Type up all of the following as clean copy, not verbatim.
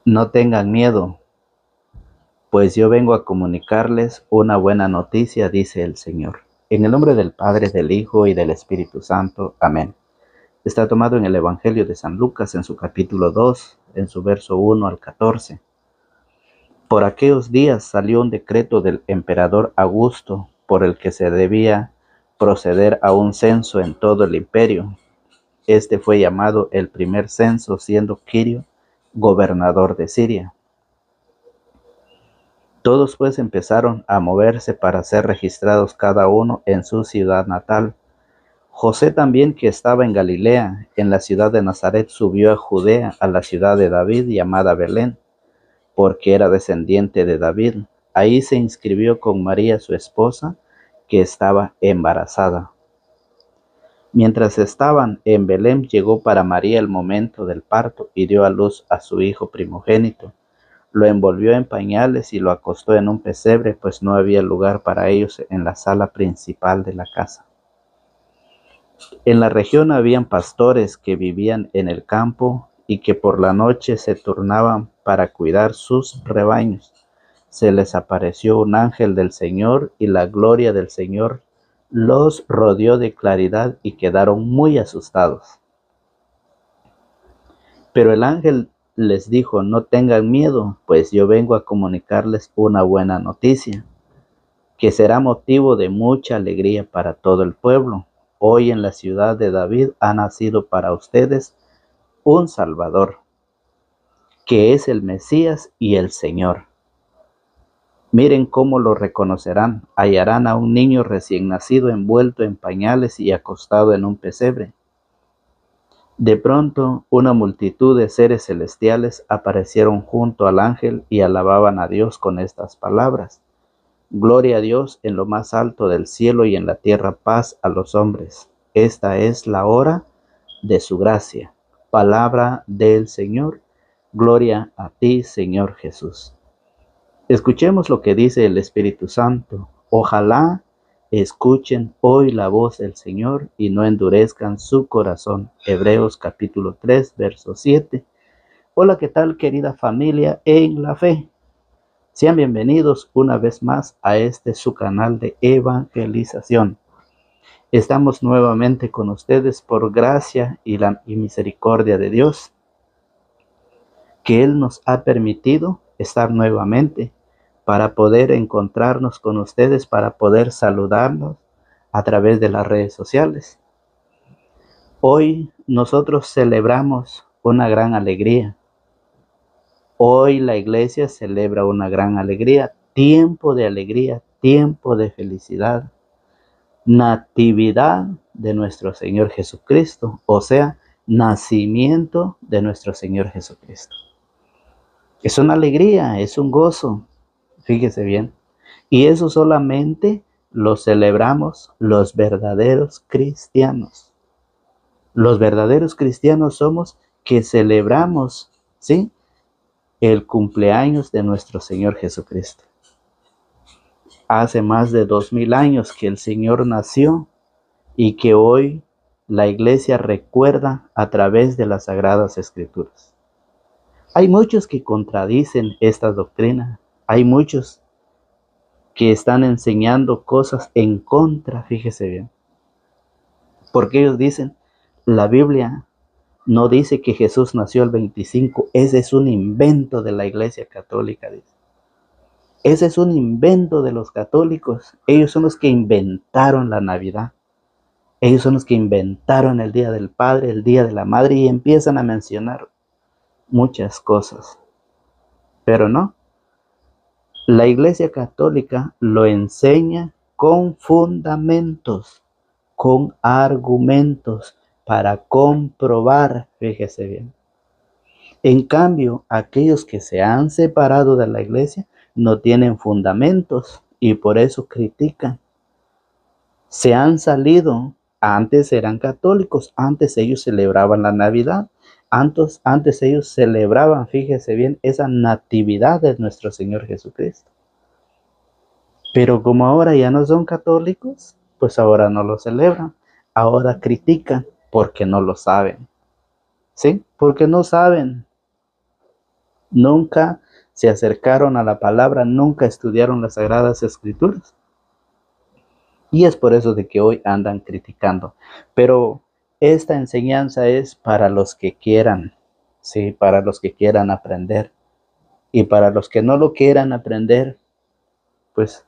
No tengan miedo, pues yo vengo a comunicarles una buena noticia, dice el Señor. En el nombre del Padre, del Hijo y del Espíritu Santo. Amén. Está tomado en el Evangelio de San Lucas, en su capítulo 2, en su verso 1 al 14. Por aquellos días salió un decreto del emperador Augusto, por el que se debía proceder a un censo en todo el imperio. Este fue llamado el primer censo, siendo Quirio gobernador de Siria. Todos pues empezaron a moverse para ser registrados cada uno en su ciudad natal. José también, que estaba en Galilea, en la ciudad de Nazaret, subió a Judea, a la ciudad de David, llamada Belén, porque era descendiente de David. Ahí se inscribió con María, su esposa, que estaba embarazada. Mientras estaban en Belén, llegó para María el momento del parto y dio a luz a su hijo primogénito. Lo envolvió en pañales y lo acostó en un pesebre, pues no había lugar para ellos en la sala principal de la casa. En la región habían pastores que vivían en el campo y que por la noche se turnaban para cuidar sus rebaños. Se les apareció un ángel del Señor y la gloria del Señor los rodeó de claridad y quedaron muy asustados. Pero el ángel les dijo: no tengan miedo, pues yo vengo a comunicarles una buena noticia, que será motivo de mucha alegría para todo el pueblo. Hoy en la ciudad de David ha nacido para ustedes un Salvador, que es el Mesías y el Señor. Miren cómo lo reconocerán: hallarán a un niño recién nacido envuelto en pañales y acostado en un pesebre. De pronto, una multitud de seres celestiales aparecieron junto al ángel y alababan a Dios con estas palabras: Gloria a Dios en lo más alto del cielo y en la tierra paz a los hombres. Esta es la hora de su gracia. Palabra del Señor. Gloria a ti, Señor Jesús. Escuchemos lo que dice el Espíritu Santo. Ojalá escuchen hoy la voz del Señor y no endurezcan su corazón. Hebreos capítulo 3, verso 7. Hola, ¿qué tal, querida familia en la fe? Sean bienvenidos una vez más a su canal de evangelización. Estamos nuevamente con ustedes por gracia y misericordia de Dios, que Él nos ha permitido estar nuevamente para poder encontrarnos con ustedes, para poder saludarnos a través de las redes sociales. Hoy nosotros celebramos una gran alegría. Hoy la iglesia celebra una gran alegría, tiempo de felicidad, natividad de nuestro Señor Jesucristo, o sea, nacimiento de nuestro Señor Jesucristo. Es una alegría, es un gozo, fíjese bien. Y eso solamente lo celebramos los verdaderos cristianos. Los verdaderos cristianos somos que celebramos, ¿sí?, el cumpleaños de nuestro Señor Jesucristo. Hace más de 2000 años que el Señor nació y que hoy la iglesia recuerda a través de las Sagradas Escrituras. Hay muchos que contradicen esta doctrina. Hay muchos que están enseñando cosas en contra, fíjese bien. Porque ellos dicen, la Biblia no dice que Jesús nació el 25, ese es un invento de la Iglesia Católica, dice. Ese es un invento de los católicos. Ellos son los que inventaron la Navidad. Ellos son los que inventaron el Día del Padre, el Día de la Madre, y empiezan a mencionar muchas cosas. Pero no, la Iglesia Católica lo enseña con fundamentos, con argumentos, para comprobar, fíjese bien. En cambio, aquellos que se han separado de la iglesia no tienen fundamentos y por eso critican. Se han salido. Antes eran católicos, antes ellos celebraban la Navidad, antes ellos celebraban, fíjese bien, esa natividad de nuestro Señor Jesucristo. Pero como ahora ya no son católicos, pues ahora no lo celebran, ahora critican porque no lo saben, ¿sí? Porque no saben. Nunca se acercaron a la palabra, nunca estudiaron las Sagradas Escrituras. Y es por eso de que hoy andan criticando. Pero esta enseñanza es para los que quieran, sí, para los que quieran aprender. Y para los que no lo quieran aprender, pues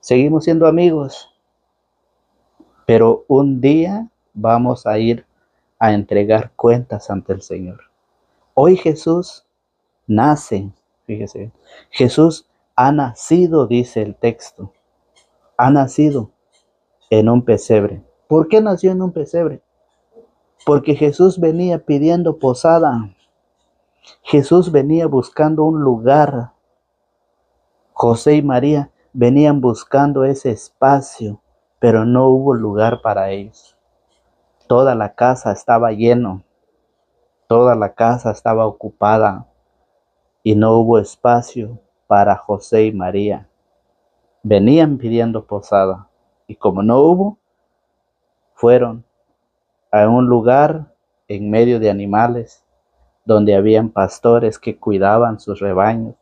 seguimos siendo amigos. Pero un día vamos a ir a entregar cuentas ante el Señor. Hoy Jesús nace, fíjese, Jesús ha nacido, dice el texto, ha nacido en un pesebre. ¿Por qué nació en un pesebre? Porque Jesús venía pidiendo posada. Jesús venía buscando un lugar. José y María venían buscando ese espacio, pero no hubo lugar para ellos. Toda la casa estaba llena, toda la casa estaba ocupada y no hubo espacio para José y María. Venían pidiendo posada y como no hubo, fueron a un lugar en medio de animales donde habían pastores que cuidaban sus rebaños.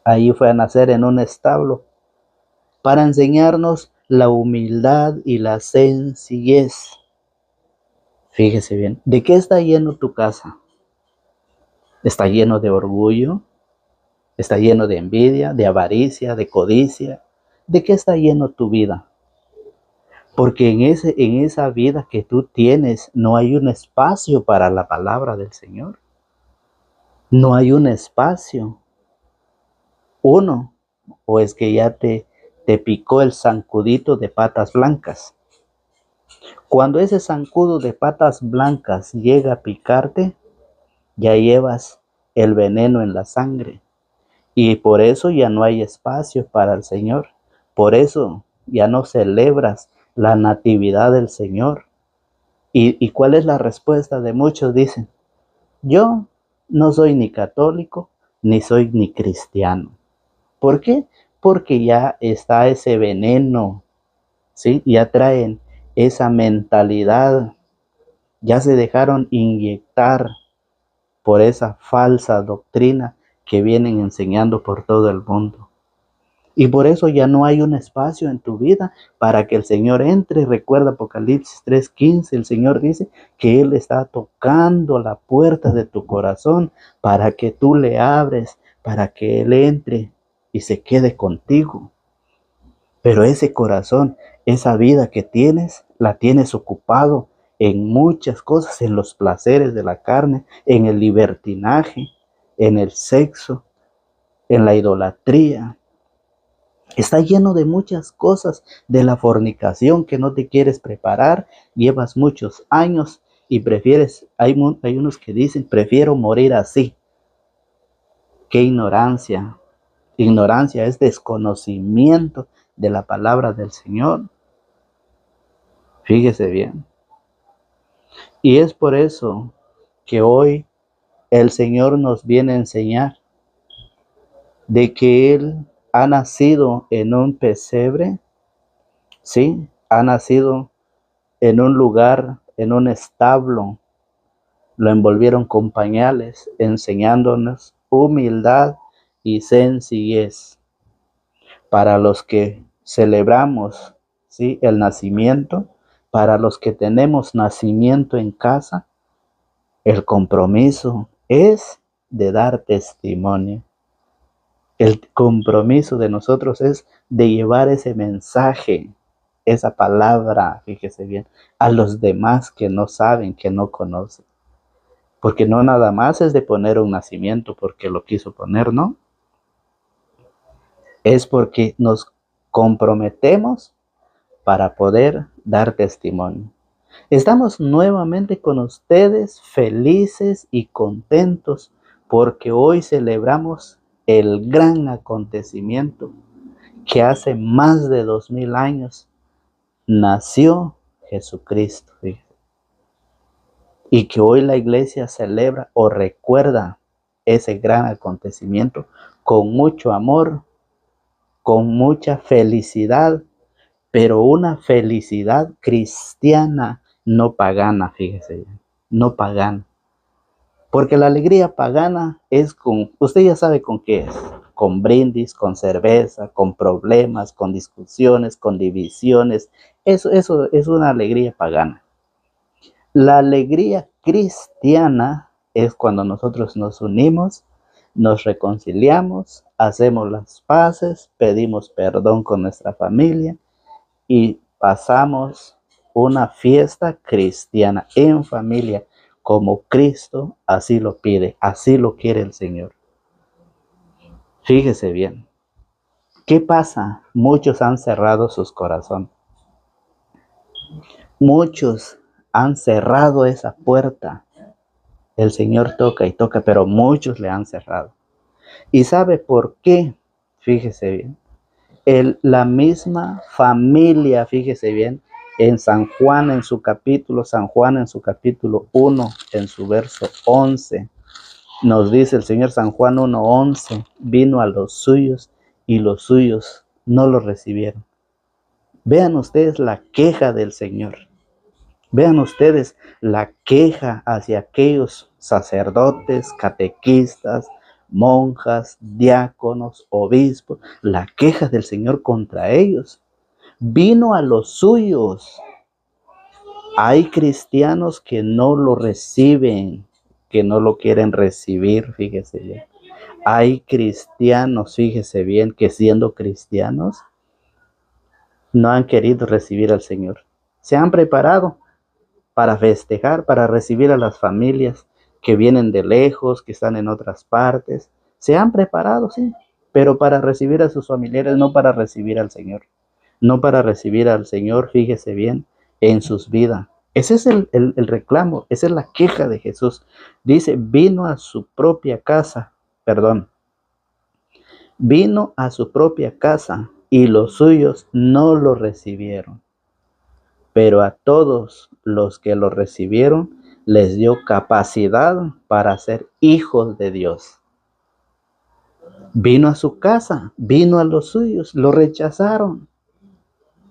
Ahí fue a nacer en un establo para enseñarnos la humildad y la sencillez. Fíjese bien, ¿de qué está lleno tu casa? ¿Está lleno de orgullo? ¿Está lleno de envidia, de avaricia, de codicia? ¿De qué está lleno tu vida? Porque en esa vida que tú tienes no hay un espacio para la palabra del Señor. No hay un espacio. Uno, o es que ya te picó el zancudito de patas blancas. Cuando ese zancudo de patas blancas llega a picarte, ya llevas el veneno en la sangre. Y por eso ya no hay espacio para el Señor. Por eso ya no celebras la natividad del Señor. ¿Y cuál es la respuesta de muchos? Dicen, yo no soy ni católico, ni soy ni cristiano. ¿Por qué? Porque ya está ese veneno, ¿sí? Ya traen esa mentalidad, ya se dejaron inyectar por esa falsa doctrina que vienen enseñando por todo el mundo. Y por eso ya no hay un espacio en tu vida para que el Señor entre. Recuerda Apocalipsis 3:15, el Señor dice que Él está tocando la puerta de tu corazón para que tú le abres, para que Él entre y se quede contigo. Pero ese corazón, esa vida que tienes, la tienes ocupado en muchas cosas, en los placeres de la carne, en el libertinaje, en el sexo, en la idolatría. Está lleno de muchas cosas, de la fornicación que no te quieres preparar, llevas muchos años y prefieres, hay unos que dicen, prefiero morir así. ¡Qué ignorancia! Ignorancia es desconocimiento de la palabra del Señor. Fíjese bien. Y es por eso que hoy el Señor nos viene a enseñar de que Él ha nacido en un pesebre, ¿sí? Ha nacido en un lugar, en un establo. Lo envolvieron con pañales, enseñándonos humildad y sencillez. Para los que celebramos, ¿sí?, el nacimiento, para los que tenemos nacimiento en casa, el compromiso es de dar testimonio. El compromiso de nosotros es de llevar ese mensaje, esa palabra, fíjese bien, a los demás que no saben, que no conocen. Porque no nada más es de poner un nacimiento porque lo quiso poner, ¿no? Es porque nos comprometemos para poder dar testimonio. Estamos nuevamente con ustedes felices y contentos porque hoy celebramos el gran acontecimiento que hace más de 2000 años nació Jesucristo. Y que hoy la iglesia celebra o recuerda ese gran acontecimiento con mucho amor, con mucha felicidad, pero una felicidad cristiana, no pagana, fíjese, no pagana. Porque la alegría pagana es usted ya sabe con qué es, con brindis, con cerveza, con problemas, con discusiones, con divisiones. Eso es una alegría pagana. La alegría cristiana es cuando nosotros nos unimos, nos reconciliamos, hacemos las paces, pedimos perdón con nuestra familia y pasamos una fiesta cristiana en familia, como Cristo así lo pide, así lo quiere el Señor. Fíjese bien, ¿qué pasa? Muchos han cerrado sus corazones. Muchos han cerrado esa puerta. El Señor toca y toca, pero muchos le han cerrado. ¿Y sabe por qué? Fíjese bien. La misma familia, fíjese bien, en San Juan en su capítulo 1, en su verso 11, nos dice el Señor, San Juan 1:11, vino a los suyos y los suyos no lo recibieron. Vean ustedes la queja del Señor. Vean ustedes la queja hacia aquellos sacerdotes, catequistas, monjas, diáconos, obispos, la queja del Señor contra ellos. Vino a los suyos. Hay cristianos que no lo reciben, que no lo quieren recibir, fíjese bien. Hay cristianos, fíjese bien, que siendo cristianos no han querido recibir al Señor. Se han preparado para festejar, para recibir a las familias que vienen de lejos, que están en otras partes. Se han preparado, sí, pero para recibir a sus familiares, no para recibir al Señor. No para recibir al Señor, fíjese bien, en sus vidas. Ese es el reclamo, esa es la queja de Jesús. Dice, vino a su propia casa y los suyos no lo recibieron. Pero a todos los que lo recibieron les dio capacidad para ser hijos de Dios. Vino a su casa, vino a los suyos, lo rechazaron.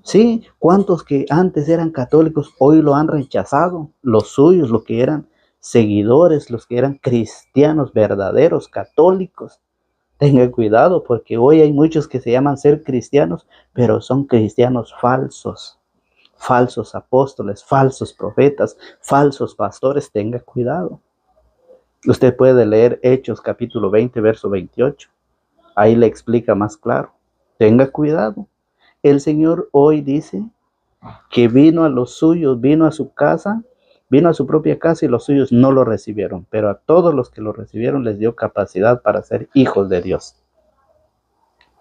Sí, ¿cuántos que antes eran católicos hoy lo han rechazado? Los suyos, los que eran seguidores, los que eran cristianos verdaderos, católicos. Tenga cuidado porque hoy hay muchos que se llaman ser cristianos, pero son cristianos falsos. Falsos apóstoles, falsos profetas, falsos pastores, tenga cuidado. Usted puede leer Hechos capítulo 20, verso 28. Ahí le explica más claro. Tenga cuidado. El Señor hoy dice que vino a los suyos, vino a su casa, vino a su propia casa y los suyos no lo recibieron. Pero a todos los que lo recibieron les dio capacidad para ser hijos de Dios.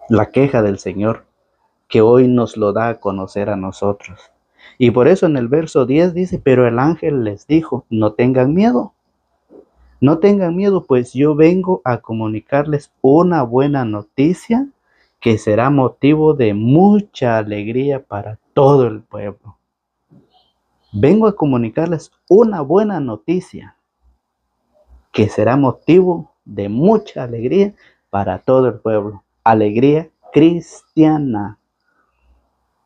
La queja del Señor que hoy nos lo da a conocer a nosotros. Y por eso en el verso 10 dice, pero el ángel les dijo, no tengan miedo. No tengan miedo, pues yo vengo a comunicarles una buena noticia que será motivo de mucha alegría para todo el pueblo. Vengo a comunicarles una buena noticia que será motivo de mucha alegría para todo el pueblo. Alegría cristiana.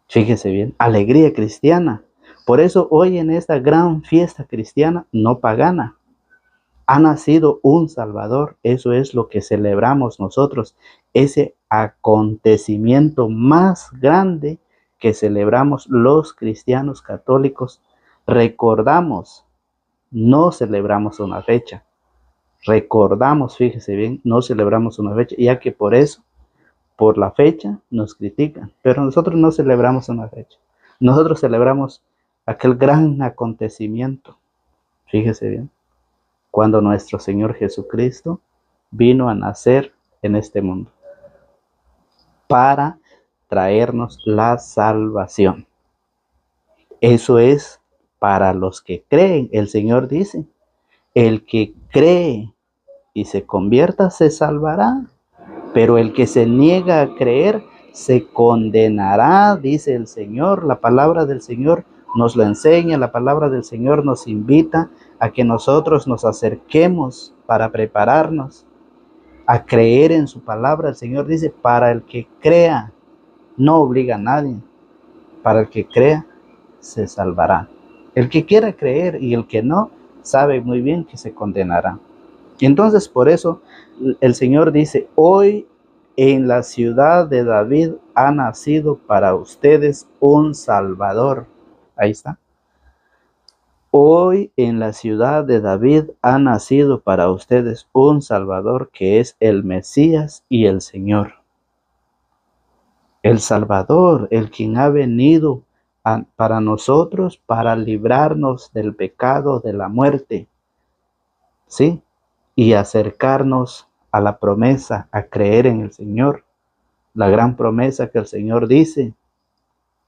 Fíjese bien, alegría cristiana. Por eso hoy en esta gran fiesta cristiana, no pagana, ha nacido un Salvador. Eso es lo que celebramos nosotros. Ese acontecimiento más grande que celebramos los cristianos católicos. Recordamos, no celebramos una fecha. Recordamos, fíjese bien, no celebramos una fecha, ya que por eso, por la fecha, nos critican. Pero nosotros no celebramos una fecha. Nosotros celebramos aquel gran acontecimiento. Fíjese bien. Cuando nuestro Señor Jesucristo vino a nacer en este mundo para traernos la salvación. Eso es para los que creen. El Señor dice, el que cree y se convierta se salvará, pero el que se niega a creer se condenará, dice el Señor. La palabra del Señor nos lo enseña, la palabra del Señor nos invita a que nosotros nos acerquemos para prepararnos a creer en su palabra. El Señor dice, para el que crea, no obliga a nadie, para el que crea, se salvará. El que quiera creer y el que no, sabe muy bien que se condenará. Entonces, por eso el Señor dice, hoy en la ciudad de David ha nacido para ustedes un Salvador. Ahí está. Hoy en la ciudad de David ha nacido para ustedes un Salvador que es el Mesías y el Señor. El Salvador, el quien ha venido para nosotros, para librarnos del pecado, de la muerte, ¿sí? Y acercarnos a la promesa, a creer en el Señor. La gran promesa que el Señor dice,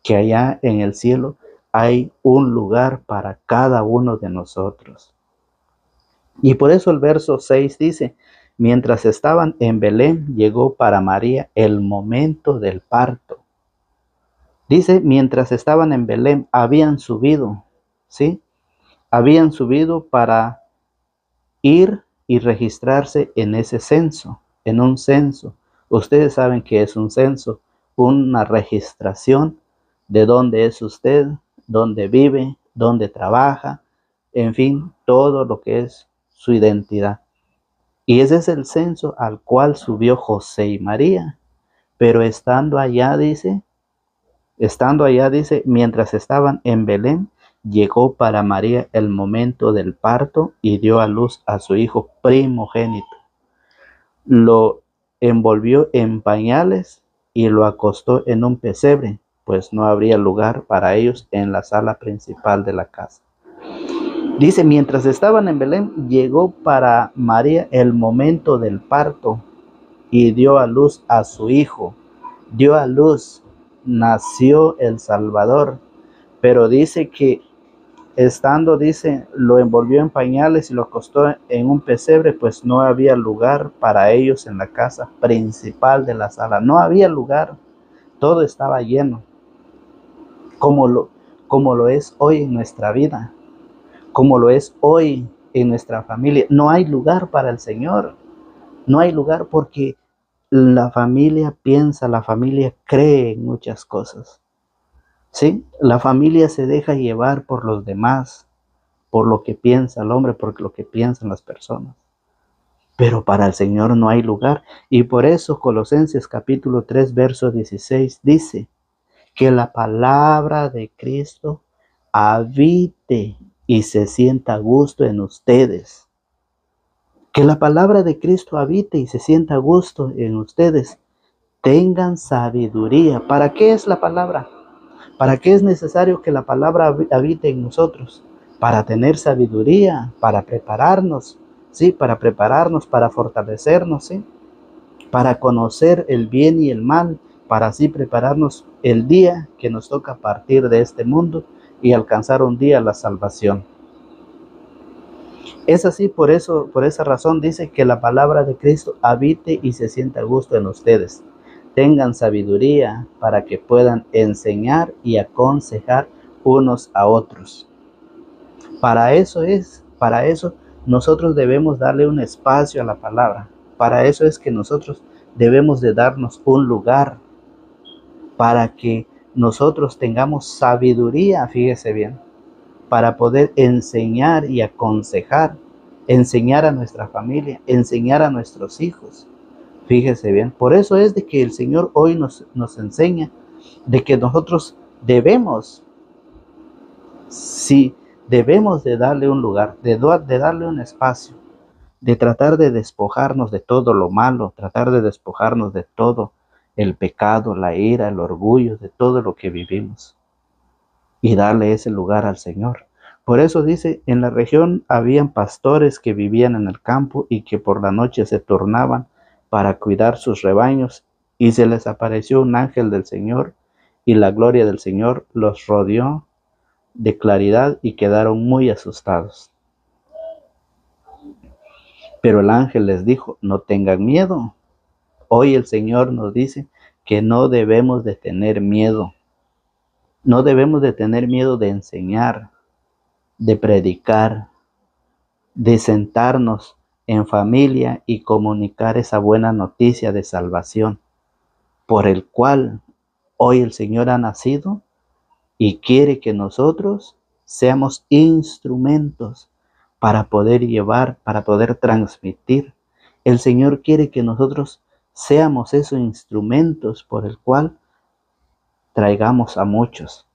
que allá en el cielo hay un lugar para cada uno de nosotros. Y por eso el verso 6 dice, mientras estaban en Belén, llegó para María el momento del parto. Dice, mientras estaban en Belén, habían subido, ¿sí? Habían subido para ir y registrarse en ese censo, en un censo. Ustedes saben que es un censo, una registración de dónde es usted, dónde vive, dónde trabaja, en fin, todo lo que es su identidad. Y ese es el censo al cual subió José y María. Pero estando allá, dice, mientras estaban en Belén, llegó para María el momento del parto y dio a luz a su hijo primogénito. Lo envolvió en pañales y lo acostó en un pesebre, pues no habría lugar para ellos en la sala principal de la casa. Dice, mientras estaban en Belén, llegó para María el momento del parto y dio a luz a su hijo. Dio a luz, nació el Salvador, pero dice que dice, lo envolvió en pañales y lo acostó en un pesebre, pues no había lugar para ellos en la casa principal de la sala. No había lugar, todo estaba lleno, como lo es hoy en nuestra vida, como lo es hoy en nuestra familia. No hay lugar para el Señor, no hay lugar porque la familia piensa, la familia cree en muchas cosas, ¿sí? La familia se deja llevar por los demás, por lo que piensa el hombre, por lo que piensan las personas. Pero para el Señor no hay lugar. Y por eso Colosenses capítulo 3, verso 16 dice que la palabra de Cristo habite y se sienta a gusto en ustedes. Que la palabra de Cristo habite y se sienta a gusto en ustedes. Tengan sabiduría. ¿Para qué es la palabra? ¿Para qué es necesario que la palabra habite en nosotros? Para tener sabiduría, para prepararnos, ¿sí? Para prepararnos, para fortalecernos, ¿sí? Para conocer el bien y el mal, para así prepararnos el día que nos toca partir de este mundo y alcanzar un día la salvación. Es así, por esa razón dice que la palabra de Cristo habite y se sienta a gusto en ustedes. Tengan sabiduría para que puedan enseñar y aconsejar unos a otros. Para eso nosotros debemos darle un espacio a la palabra. Para eso es que nosotros debemos de darnos un lugar para que nosotros tengamos sabiduría, fíjese bien, para poder enseñar y aconsejar, enseñar a nuestra familia, enseñar a nuestros hijos. Fíjese bien, por eso es de que el Señor hoy nos enseña de que nosotros debemos, sí, debemos de darle un lugar, de darle un espacio, de tratar de despojarnos de todo lo malo, tratar de despojarnos de todo el pecado, la ira, el orgullo, de todo lo que vivimos y darle ese lugar al Señor. Por eso dice, en la región habían pastores que vivían en el campo y que por la noche se turnaban para cuidar sus rebaños, y se les apareció un ángel del Señor, y la gloria del Señor los rodeó de claridad y quedaron muy asustados. Pero el ángel les dijo, no tengan miedo. Hoy el Señor nos dice que no debemos de tener miedo. No debemos de tener miedo de enseñar, de predicar, de sentarnos en familia y comunicar esa buena noticia de salvación, por el cual hoy el Señor ha nacido y quiere que nosotros seamos instrumentos para poder llevar, para poder transmitir. El Señor quiere que nosotros seamos esos instrumentos por el cual traigamos a muchos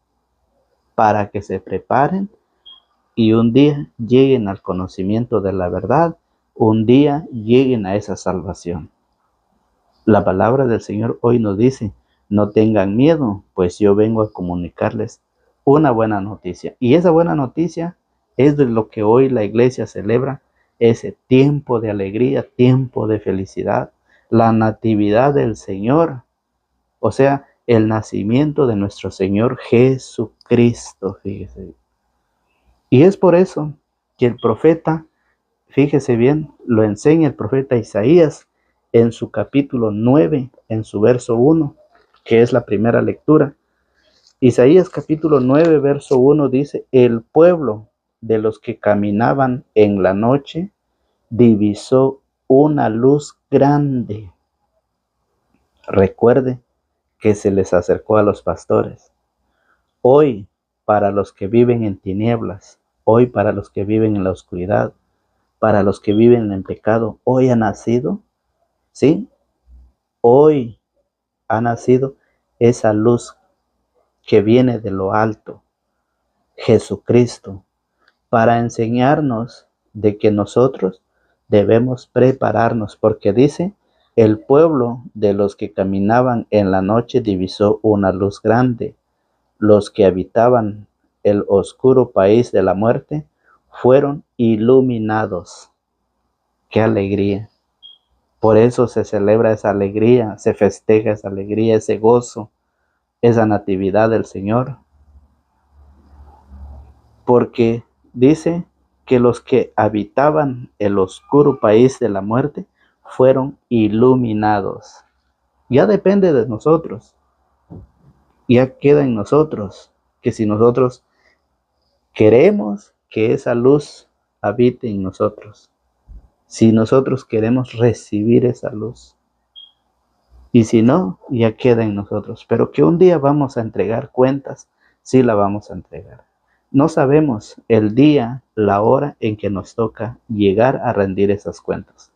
para que se preparen y un día lleguen al conocimiento de la verdad, un día lleguen a esa salvación. La palabra del Señor hoy nos dice, no tengan miedo, pues yo vengo a comunicarles una buena noticia. Y esa buena noticia es de lo que hoy la iglesia celebra, ese tiempo de alegría, tiempo de felicidad, la natividad del Señor, o sea, el nacimiento de nuestro Señor Jesucristo, fíjese. Y es por eso que el profeta, fíjese bien, lo enseña el profeta Isaías en su capítulo 9, en su verso 1, que es la primera lectura. Isaías capítulo 9, verso 1 dice, el pueblo de los que caminaban en la noche divisó una luz grande. Recuerde que se les acercó a los pastores. Hoy, para los que viven en tinieblas, hoy para los que viven en la oscuridad, para los que viven en pecado, hoy ha nacido, ¿sí? Hoy ha nacido esa luz que viene de lo alto, Jesucristo, para enseñarnos de que nosotros debemos prepararnos, porque dice, el pueblo de los que caminaban en la noche divisó una luz grande. Los que habitaban el oscuro país de la muerte fueron iluminados. ¡Qué alegría! Por eso se celebra esa alegría, se festeja esa alegría, ese gozo, esa natividad del Señor. Porque dice que los que habitaban el oscuro país de la muerte fueron iluminados. Ya depende de nosotros. Ya queda en nosotros que si nosotros queremos que esa luz habite en nosotros, si nosotros queremos recibir esa luz, y si no, ya queda en nosotros. Pero que un día vamos a entregar cuentas, sí la vamos a entregar. No sabemos el día, la hora en que nos toca llegar a rendir esas cuentas.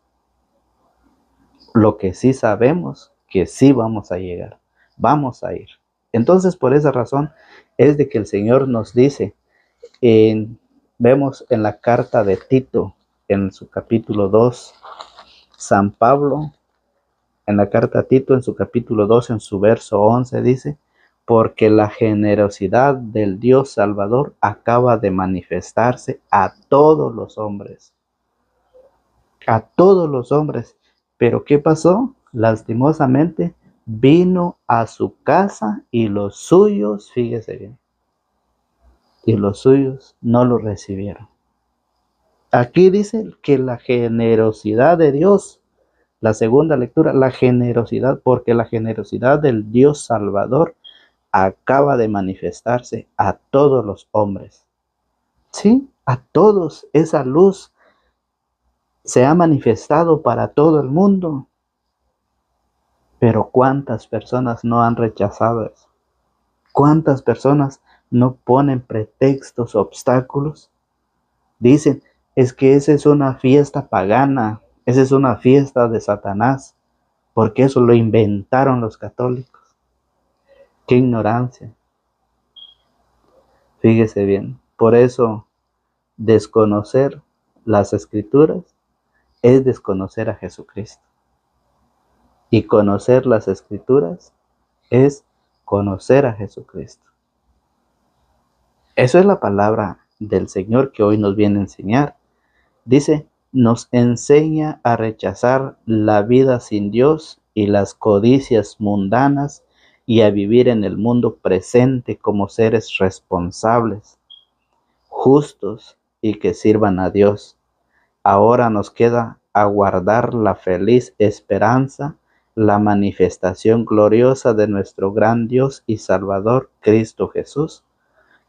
Lo que sí sabemos, que sí vamos a llegar, vamos a ir. Entonces, por esa razón, es de que el Señor nos dice, vemos en la carta de Tito, en su capítulo 2, San Pablo, en la carta a Tito, en su capítulo 2, en su verso 11, dice, porque la generosidad del Dios Salvador acaba de manifestarse a todos los hombres. A todos los hombres. Pero ¿qué pasó? Lastimosamente, vino a su casa y los suyos, fíjese bien, y los suyos no lo recibieron. Aquí dice que la generosidad de Dios, la segunda lectura, la generosidad, porque la generosidad del Dios Salvador acaba de manifestarse a todos los hombres. Sí, a todos. Esa luz se ha manifestado para todo el mundo. Pero ¿cuántas personas no han rechazado eso? ¿Cuántas personas no ponen pretextos, obstáculos? Dicen, es que esa es una fiesta pagana, esa es una fiesta de Satanás, porque eso lo inventaron los católicos. ¡Qué ignorancia! Fíjese bien, por eso desconocer las Escrituras es desconocer a Jesucristo. Y conocer las Escrituras es conocer a Jesucristo. Eso es la palabra del Señor que hoy nos viene a enseñar. Dice, nos enseña a rechazar la vida sin Dios y las codicias mundanas y a vivir en el mundo presente como seres responsables, justos y que sirvan a Dios. Ahora nos queda aguardar la feliz esperanza, la manifestación gloriosa de nuestro gran Dios y Salvador, Cristo Jesús,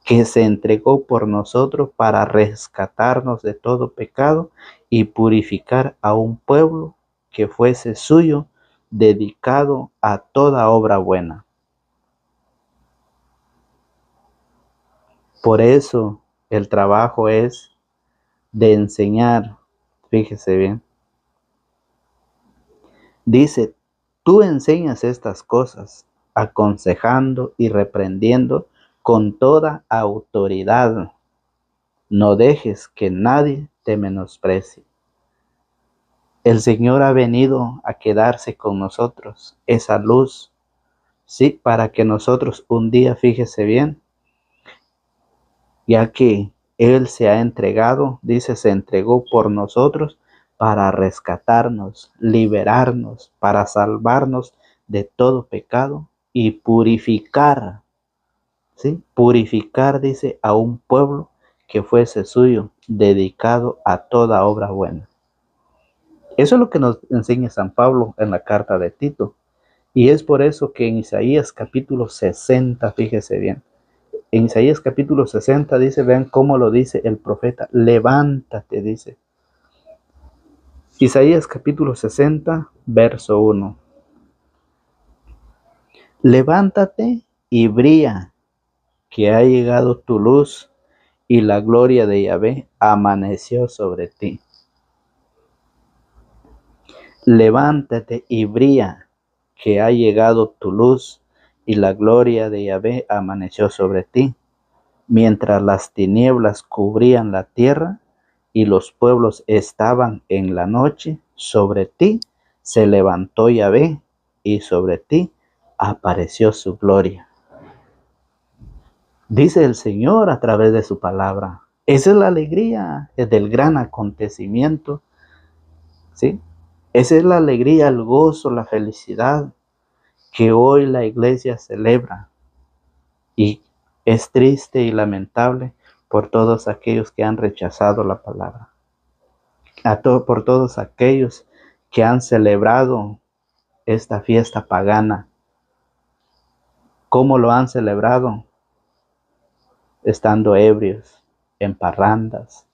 que se entregó por nosotros para rescatarnos de todo pecado y purificar a un pueblo que fuese suyo, dedicado a toda obra buena. Por eso el trabajo es de enseñar. Fíjese bien. Dice, tú enseñas estas cosas, aconsejando y reprendiendo con toda autoridad. No dejes que nadie te menosprecie. El Señor ha venido a quedarse con nosotros, esa luz, sí, para que nosotros un día, fíjese bien, ya que Él se ha entregado, dice, se entregó por nosotros para rescatarnos, liberarnos, para salvarnos de todo pecado y purificar, ¿sí? Purificar, dice, a un pueblo que fuese suyo, dedicado a toda obra buena. Eso es lo que nos enseña San Pablo en la carta de Tito. Y es por eso que en Isaías capítulo 60, fíjese bien, en Isaías capítulo 60 dice, vean cómo lo dice el profeta, levántate, dice. Isaías capítulo 60, verso 1. Levántate y brilla, que ha llegado tu luz y la gloria de Yahvé amaneció sobre ti. Levántate y brilla, que ha llegado tu luz y la gloria de Yahvé amaneció sobre ti. Mientras las tinieblas cubrían la tierra y los pueblos estaban en la noche, sobre ti se levantó Yahvé y sobre ti apareció su gloria. Dice el Señor a través de su palabra. Esa es la alegría del gran acontecimiento, ¿sí? Esa es la alegría, el gozo, la felicidad que hoy la iglesia celebra. Y es triste y lamentable por todos aquellos que han rechazado la palabra. Por todos aquellos que han celebrado esta fiesta pagana. ¿Cómo lo han celebrado? Estando ebrios, en parrandas.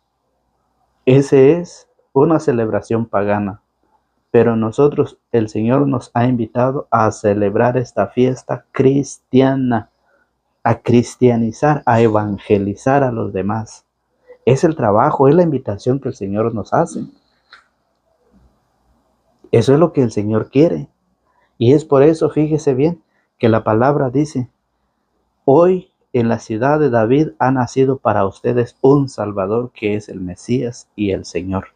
Esa es una celebración pagana. Pero nosotros, el Señor nos ha invitado a celebrar esta fiesta cristiana, a cristianizar, a evangelizar a los demás. Es el trabajo, es la invitación que el Señor nos hace. Eso es lo que el Señor quiere. Y es por eso, fíjese bien, que la palabra dice, hoy en la ciudad de David ha nacido para ustedes un Salvador que es el Mesías y el Señor.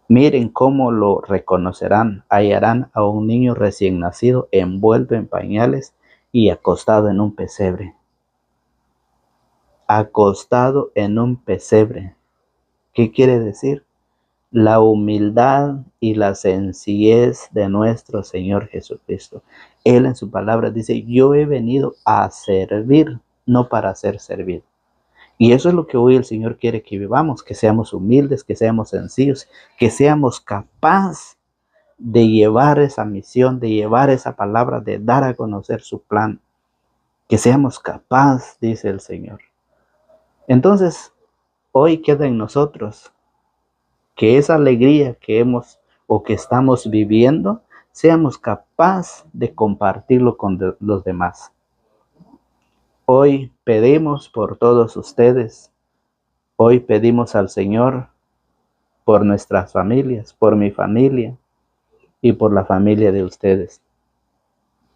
Miren cómo lo reconocerán. Hallarán a un niño recién nacido envuelto en pañales y acostado en un pesebre. Acostado en un pesebre. ¿Qué quiere decir? La humildad y la sencillez de nuestro Señor Jesucristo. Él en su palabra dice, yo he venido a servir, no para ser servido. Y eso es lo que hoy el Señor quiere que vivamos, que seamos humildes, que seamos sencillos, que seamos capaces de llevar esa misión, de llevar esa palabra, de dar a conocer su plan. Que seamos capaces, dice el Señor. Entonces, hoy queda en nosotros que esa alegría que hemos o que estamos viviendo, seamos capaces de compartirlo con los demás. Hoy pedimos por todos ustedes. Hoy pedimos al Señor por nuestras familias, por mi familia y por la familia de ustedes.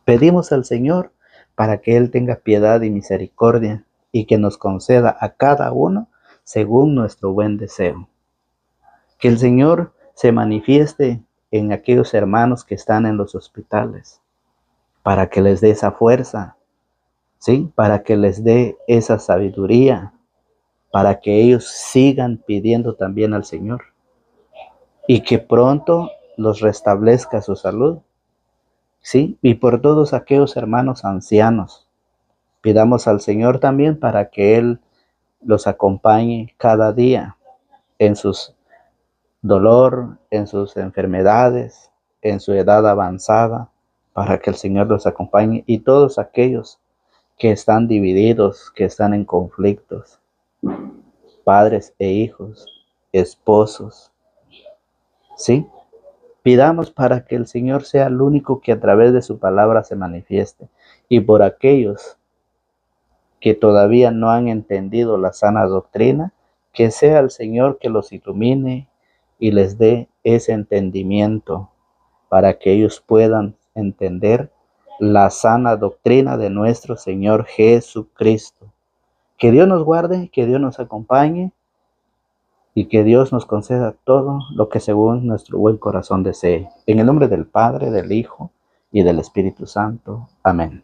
Pedimos al Señor para que Él tenga piedad y misericordia y que nos conceda a cada uno según nuestro buen deseo. Que el Señor se manifieste en aquellos hermanos que están en los hospitales, para que les dé esa fuerza, ¿sí? Para que les dé esa sabiduría, para que ellos sigan pidiendo también al Señor y que pronto los restablezca su salud, ¿sí? Y por todos aquellos hermanos ancianos, pidamos al Señor también para que Él los acompañe cada día en sus dolor, en sus enfermedades, en su edad avanzada, para que el Señor los acompañe y todos aquellos que están divididos, que están en conflictos, padres e hijos, esposos, ¿sí? Pidamos para que el Señor sea el único que a través de su palabra se manifieste y por aquellos que todavía no han entendido la sana doctrina, Que sea el Señor que los ilumine y les dé ese entendimiento para que ellos puedan entender la sana doctrina de nuestro Señor Jesucristo. Que Dios nos guarde, que Dios nos acompañe y que Dios nos conceda todo lo que según nuestro buen corazón desee. En el nombre del Padre, del Hijo y del Espíritu Santo. Amén.